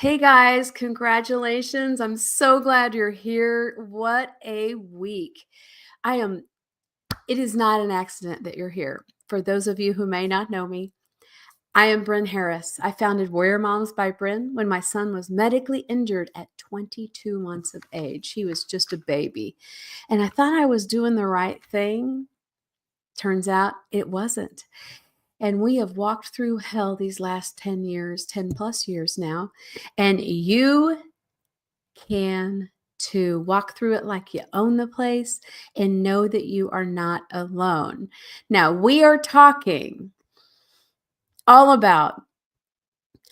Hey guys, congratulations. I'm so glad you're here. What a week. I am, it is not an accident that you're here. For those of you who may not know me, I am Bren Harris. I founded Warrior Moms by Bren when my son was medically injured at 22 months of age. He was just a baby. And I thought I was doing the right thing. Turns out it wasn't. And we have walked through hell these last 10 years, 10 plus years now. And you can to walk through it like you own the place and know that you are not alone. Now, we are talking all about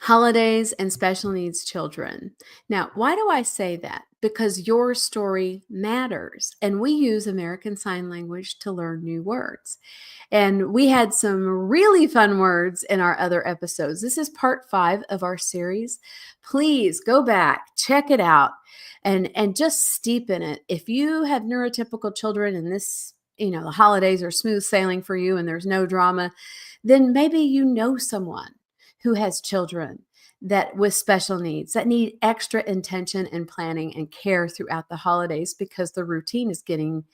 holidays and special needs children. Now, why do I say that? Because your story matters. And we use American Sign Language to learn new words. And we had some really fun words in our other episodes. This is part 5 of our series. Please go back, check it out, and just steep in it. If you have neurotypical children and this, the holidays are smooth sailing for you and there's no drama, then maybe you know someone who has children that with special needs that need extra intention and planning and care throughout the holidays because the routine is getting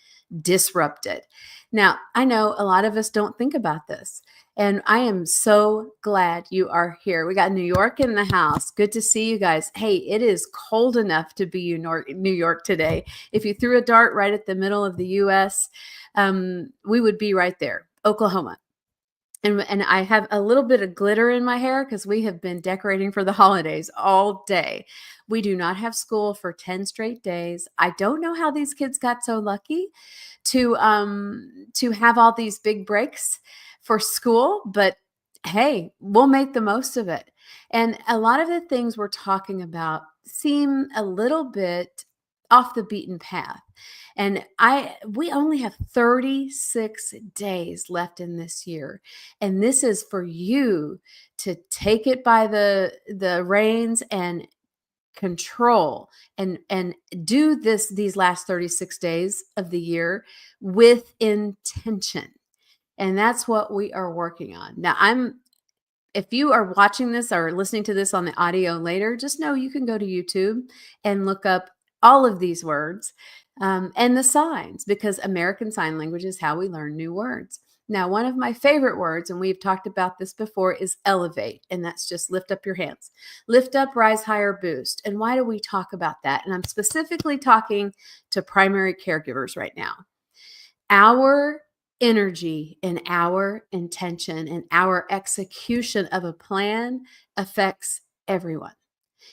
disrupted. Now, I know a lot of us don't think about this, and I am so glad you are here. We got New York in the house. Good to see you guys. Hey, it is cold enough to be New York today. If you threw a dart right at the middle of the U.S., we would be right there, Oklahoma. And I have a little bit of glitter in my hair because we have been decorating for the holidays all day. We do not have school for 10 straight days. I don't know how these kids got so lucky to have all these big breaks for school, but hey, we'll make the most of it. And a lot of the things we're talking about seem a little bit off the beaten path. And we only have 36 days left in this year. And this is for you to take it by the reins and control and do these last 36 days of the year with intention. And that's what we are working on. Now, if you are watching this or listening to this on the audio later, just know you can go to YouTube and look up all of these words and the signs, because American Sign Language is how we learn new words. Now, one of my favorite words, and we've talked about this before, is elevate. And that's just lift up your hands. Lift up, rise higher, boost. And why do we talk about that? And I'm specifically talking to primary caregivers right now. Our energy and our intention and our execution of a plan affects everyone.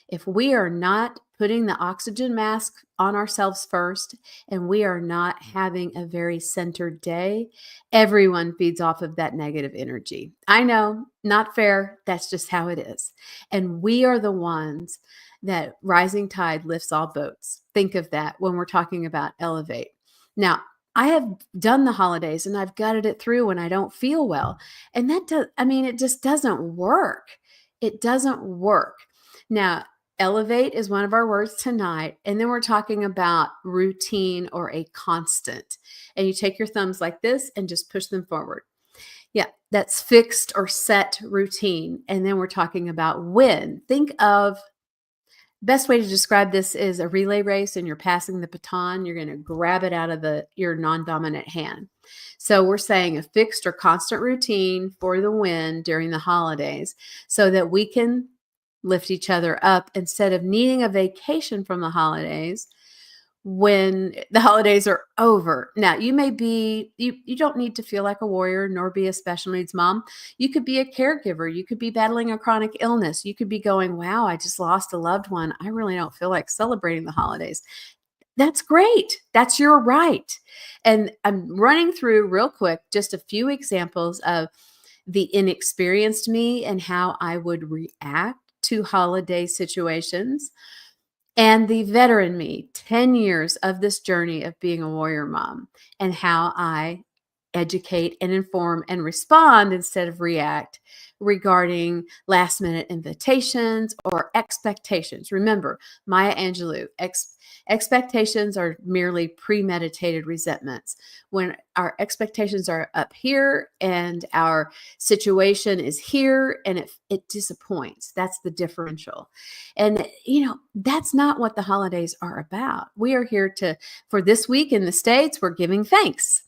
If we are not putting the oxygen mask on ourselves first and we are not having a very centered day, everyone feeds off of that negative energy. I know, not fair. That's just how it is. And we are the ones that rising tide lifts all boats. Think of that when we're talking about elevate. Now, I have done the holidays and I've gutted it through when I don't feel well. And it just doesn't work. It doesn't work. Now, elevate is one of our words tonight. And then we're talking about routine or a constant. And you take your thumbs like this and just push them forward. Yeah, that's fixed or set routine. And then we're talking about win. Think of best way to describe this is a relay race and you're passing the baton. You're going to grab it out of your non-dominant hand. So we're saying a fixed or constant routine for the win during the holidays so that we can lift each other up instead of needing a vacation from the holidays when the holidays are over. Now, you don't need to feel like a warrior nor be a special needs mom. You could be a caregiver. You could be battling a chronic illness. You could be going, wow, I just lost a loved one. I really don't feel like celebrating the holidays. That's great. That's your right. And I'm running through real quick just a few examples of the inexperienced me and how I would react to holiday situations, and the veteran me, 10 years of this journey of being a warrior mom, and how I educate and inform and respond instead of react regarding last minute invitations or expectations. Remember, Maya Angelou, Expectations are merely premeditated resentments. When our expectations are up here and our situation is here and it disappoints, that's the differential. And, that's not what the holidays are about. We are here for this week in the States, we're giving thanks.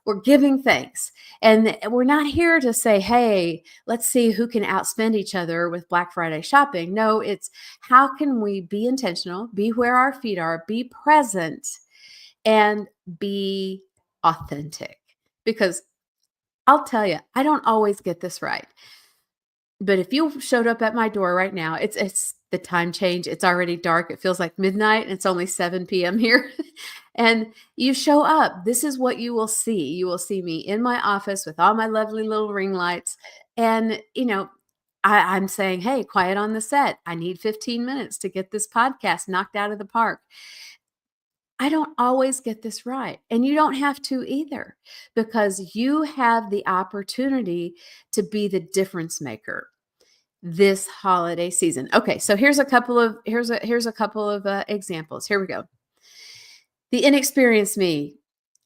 We're giving thanks. And we're not here to say, hey, let's see who can outspend each other with Black Friday shopping. No, it's how can we be intentional, be where our feet are, be present, and be authentic. Because I'll tell you, I don't always get this right. But if you showed up at my door right now, it's the time change. It's already dark. It feels like midnight. And it's only 7 p.m. here. And you show up. This is what you will see. You will see me in my office with all my lovely little ring lights. And, I'm saying, hey, quiet on the set. I need 15 minutes to get this podcast knocked out of the park. I don't always get this right. And you don't have to either, because you have the opportunity to be the difference maker this holiday season. Okay, so here's a couple of examples. Here we go. The inexperienced me,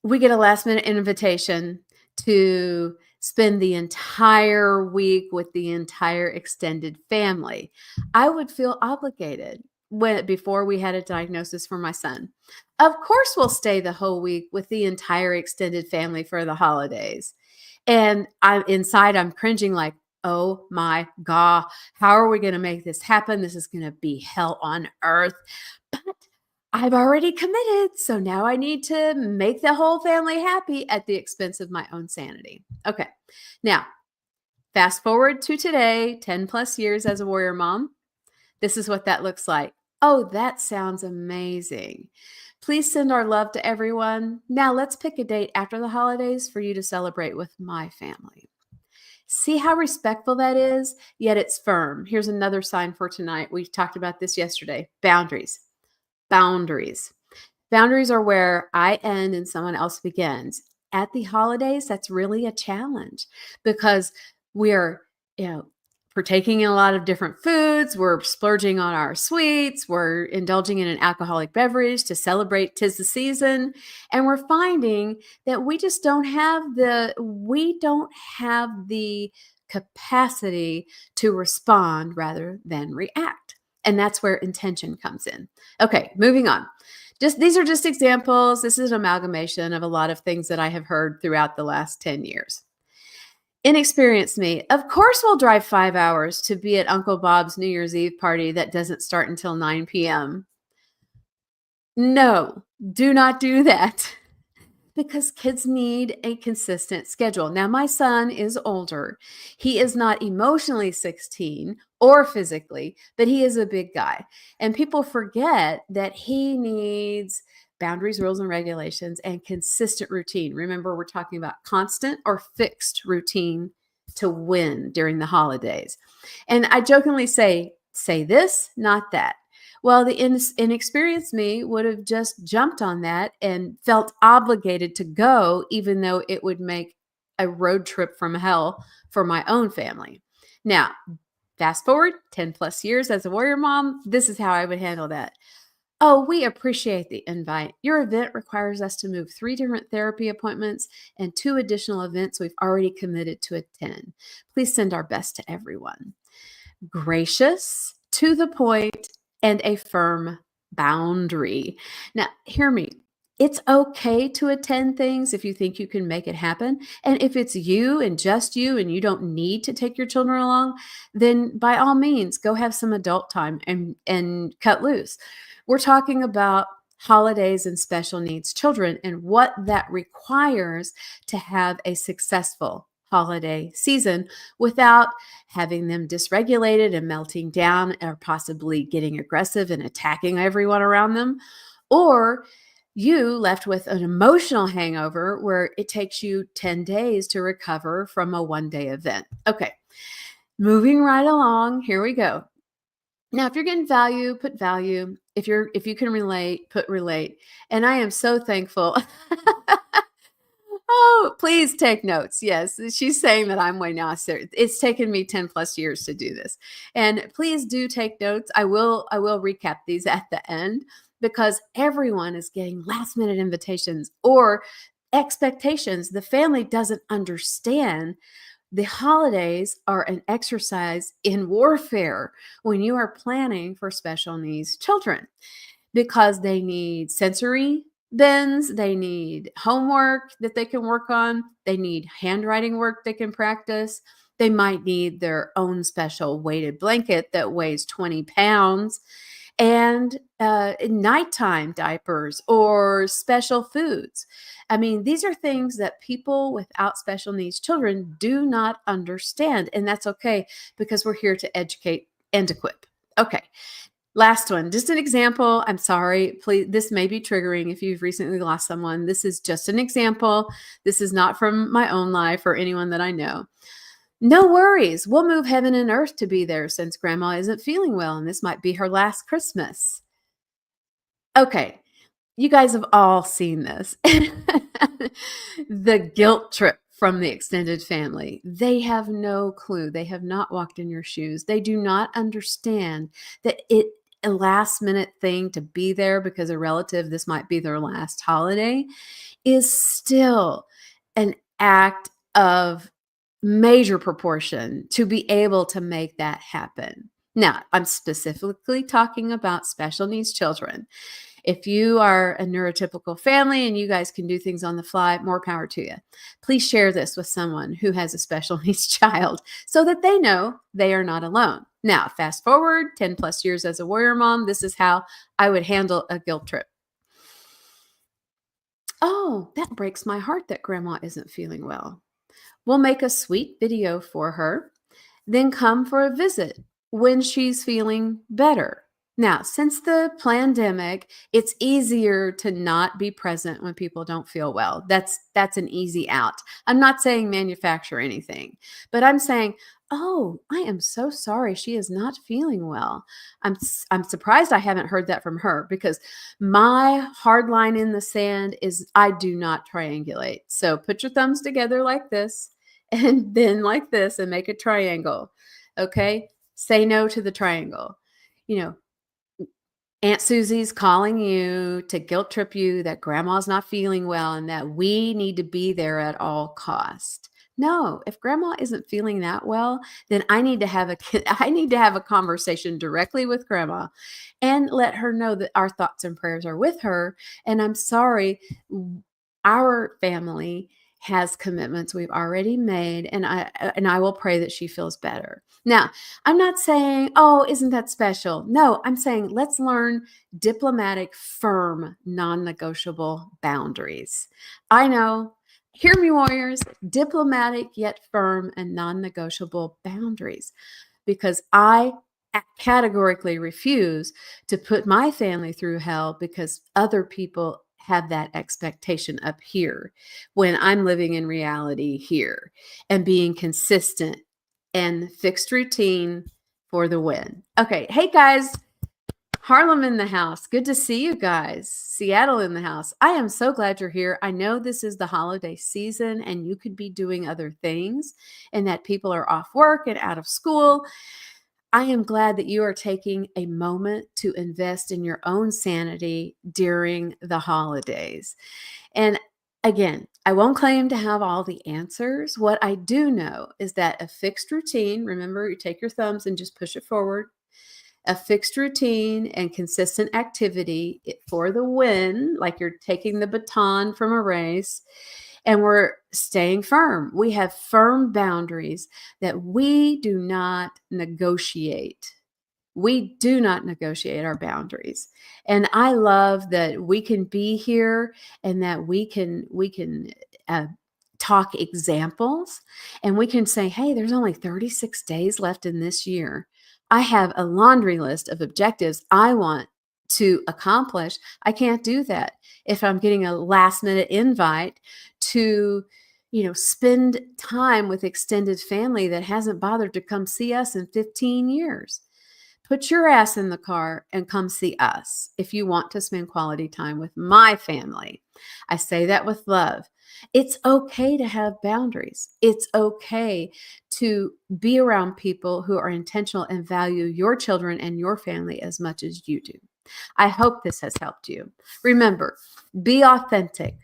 we get a last minute invitation to spend the entire week with the entire extended family. I would feel obligated before we had a diagnosis for my son. Of course, we'll stay the whole week with the entire extended family for the holidays. And I'm cringing like, oh my God, how are we going to make this happen? This is going to be hell on earth. But I've already committed. So now I need to make the whole family happy at the expense of my own sanity. Okay. Now, fast forward to today, 10 plus years as a warrior mom. This is what that looks like. Oh, that sounds amazing. Please send our love to everyone. Now let's pick a date after the holidays for you to celebrate with my family. See how respectful that is, yet it's firm. Here's another sign for tonight. We talked about this yesterday. Boundaries. Boundaries. Boundaries are where I end and someone else begins. At the holidays, that's really a challenge because we're, partaking in a lot of different foods. We're splurging on our sweets. We're indulging in an alcoholic beverage to celebrate 'tis the season. And we're finding that we just don't have the capacity to respond rather than react. And that's where intention comes in. Okay, moving on. These are just examples. This is an amalgamation of a lot of things that I have heard throughout the last 10 years. Inexperienced me. Of course, we'll drive 5 hours to be at Uncle Bob's New Year's Eve party that doesn't start until 9 p.m. No, do not do that. Because kids need a consistent schedule. Now, my son is older. He is not emotionally 16 or physically, but he is a big guy. And people forget that he needs boundaries, rules, and regulations and consistent routine. Remember, we're talking about constant or fixed routine to win during the holidays. And I jokingly say this, not that. Well, the inexperienced me would have just jumped on that and felt obligated to go, even though it would make a road trip from hell for my own family. Now, fast forward 10 plus years as a warrior mom, this is how I would handle that. Oh, we appreciate the invite. Your event requires us to move 3 different therapy appointments and 2 additional events we've already committed to attend. Please send our best to everyone. Gracious, to the point, and a firm boundary. Now, hear me. It's okay to attend things if you think you can make it happen. And if it's you and just you and you don't need to take your children along, then by all means, go have some adult time and cut loose. We're talking about holidays and special needs children and what that requires to have a successful holiday season without having them dysregulated and melting down or possibly getting aggressive and attacking everyone around them, or you left with an emotional hangover where it takes you 10 days to recover from a one-day event. Okay, moving right along, here we go. Now, if you're getting value, put value. If you can relate, put relate. And I am so thankful. Oh, please Please take notes. Yes, she's saying that I'm way now. It's taken me 10 plus years to do this. And please do take notes. I will recap these at the end because everyone is getting last minute invitations or expectations. The family doesn't understand the holidays are an exercise in warfare when you are planning for special needs children because they need sensory bends, they need homework that they can work on, they need handwriting work they can practice. They might need their own special weighted blanket that weighs 20 pounds and nighttime diapers or special foods. I mean, these are things that people without special needs children do not understand. And that's okay because we're here to educate and equip. Okay. Last one, just an example. I'm sorry, please. This may be triggering if you've recently lost someone. This is just an example. This is not from my own life or anyone that I know. No worries. We'll move heaven and earth to be there since grandma isn't feeling well and this might be her last Christmas. Okay. You guys have all seen this. The guilt trip from the extended family. They have no clue. They have not walked in your shoes. They do not understand that a last minute thing to be there because a relative, this might be their last holiday, is still an act of major proportion to be able to make that happen. Now, I'm specifically talking about special needs children. If you are a neurotypical family and you guys can do things on the fly, more power to you. Please share this with someone who has a special needs child so that they know they are not alone. Now, fast forward 10 plus years as a warrior mom, this is how I would handle a guilt trip. Oh, that breaks my heart that grandma isn't feeling well. We'll make a sweet video for her, then come for a visit when she's feeling better. Now, since the pandemic, it's easier to not be present when people don't feel well. That's an easy out. I'm not saying manufacture anything, but I'm saying, "Oh, I am so sorry she is not feeling well." I'm surprised I haven't heard that from her because my hard line in the sand is I do not triangulate. So put your thumbs together like this and then like this and make a triangle. Okay? Say no to the triangle. You know, Aunt Susie's calling you to guilt trip you that grandma's not feeling well and that we need to be there at all cost. No, if grandma isn't feeling that well, then I need to have a I need to have a conversation directly with grandma and let her know that our thoughts and prayers are with her and I'm sorry our family has commitments we've already made and I will pray that she feels better. Now, I'm not saying, "Oh, isn't that special?" No, I'm saying let's learn diplomatic, firm, non-negotiable boundaries. I know, hear me warriors, diplomatic yet firm and non-negotiable boundaries because I categorically refuse to put my family through hell because other people have that expectation up here when I'm living in reality here and being consistent and fixed routine for the win. Okay. Hey guys, Harlem in the house. Good to see you guys. Seattle in the house. I am so glad you're here. I know this is the holiday season and you could be doing other things and that people are off work and out of school. I am glad that you are taking a moment to invest in your own sanity during the holidays. And again, I won't claim to have all the answers. What I do know is that a fixed routine, remember, you take your thumbs and just push it forward. A fixed routine and consistent activity for the win, like you're taking the baton from a race, and we're staying firm. We have firm boundaries that we do not negotiate. We do not negotiate our boundaries. And I love that we can be here and that we can uh, talk examples and we can say, hey, there's only 36 days left in this year. I have a laundry list of objectives I want to accomplish. I can't do that if I'm getting a last minute invite to spend time with extended family that hasn't bothered to come see us in 15 years. Put your ass in the car and come see us if you want to spend quality time with my family. I say that with love. It's okay to have boundaries. It's okay to be around people who are intentional and value your children and your family as much as you do. I hope this has helped you. Remember, be authentic,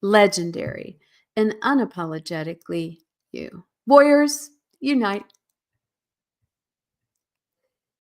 legendary, and unapologetically you. Warriors, unite.